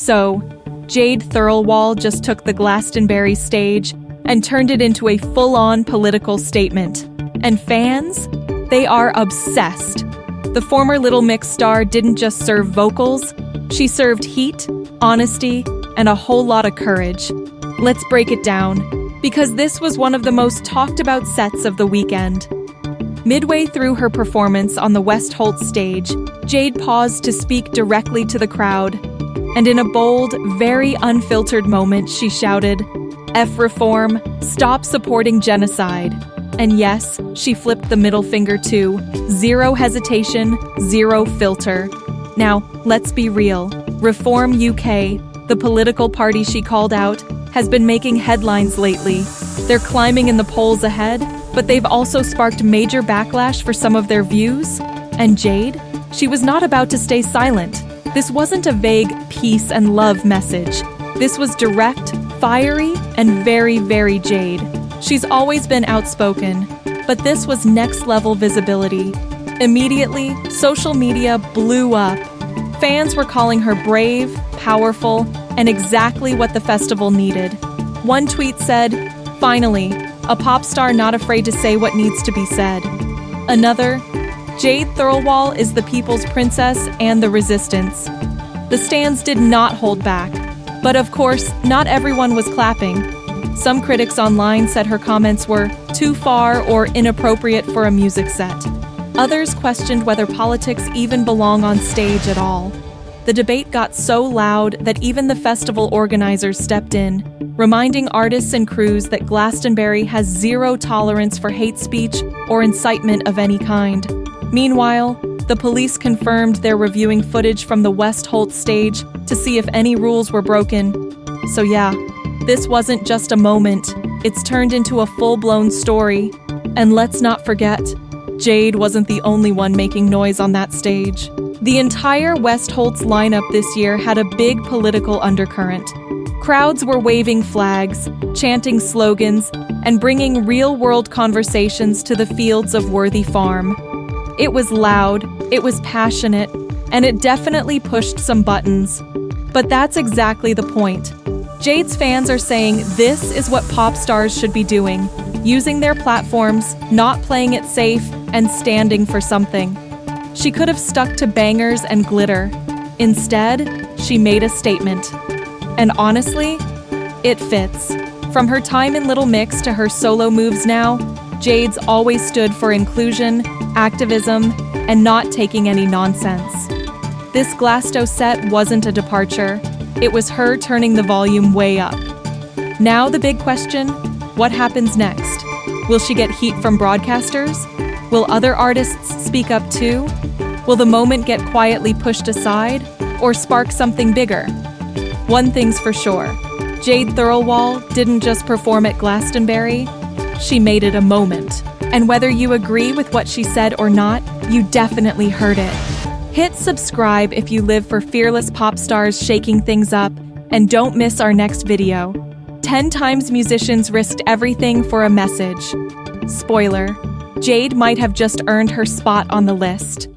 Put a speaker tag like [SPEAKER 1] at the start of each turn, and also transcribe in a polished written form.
[SPEAKER 1] So, Jade Thirlwall just took the Glastonbury stage and turned it into a full-on political statement. And fans? They are obsessed. The former Little Mix star didn't just serve vocals, she served heat, honesty, and a whole lot of courage. Let's break it down, because this was one of the most talked about sets of the weekend. Midway through her performance on the West Holts stage, Jade paused to speak directly to the crowd, and in a bold, very unfiltered moment, she shouted, "F reform, stop supporting genocide." And yes, she flipped the middle finger too. Zero hesitation, zero filter. Now, let's be real. Reform UK, the political party she called out, has been making headlines lately. They're climbing in the polls ahead, but they've also sparked major backlash for some of their views. And Jade? She was not about to stay silent. This wasn't a vague peace and love message. This was direct, fiery, and very, very Jade. She's always been outspoken, but this was next-level visibility. Immediately, social media blew up. Fans were calling her brave, powerful, and exactly what the festival needed. One tweet said, "Finally, a pop star not afraid to say what needs to be said." Another, "Jade Thirlwall is the people's princess and the resistance." The stands did not hold back. But of course, not everyone was clapping. Some critics online said her comments were too far or inappropriate for a music set. Others questioned whether politics even belong on stage at all. The debate got so loud that even the festival organizers stepped in, reminding artists and crews that Glastonbury has zero tolerance for hate speech or incitement of any kind. Meanwhile, the police confirmed they're reviewing footage from the West Holts stage to see if any rules were broken. So yeah, this wasn't just a moment, it's turned into a full-blown story. And let's not forget, Jade wasn't the only one making noise on that stage. The entire West Holts lineup this year had a big political undercurrent. Crowds were waving flags, chanting slogans, and bringing real-world conversations to the fields of Worthy Farm. It was loud, it was passionate, and it definitely pushed some buttons. But that's exactly the point. Jade's fans are saying this is what pop stars should be doing, using their platforms, not playing it safe, and standing for something. She could have stuck to bangers and glitter. Instead, she made a statement. And honestly, it fits. From her time in Little Mix to her solo moves now, Jade's always stood for inclusion, activism, and not taking any nonsense. This Glasto set wasn't a departure. It was her turning the volume way up. Now the big question, what happens next? Will she get heat from broadcasters? Will other artists speak up too? Will the moment get quietly pushed aside or spark something bigger? One thing's for sure, Jade Thirlwall didn't just perform at Glastonbury, she made it a moment. And whether you agree with what she said or not, you definitely heard it. Hit subscribe if you live for fearless pop stars shaking things up, and don't miss our next video. 10 times musicians risked everything for a message. Spoiler, Jade might have just earned her spot on the list.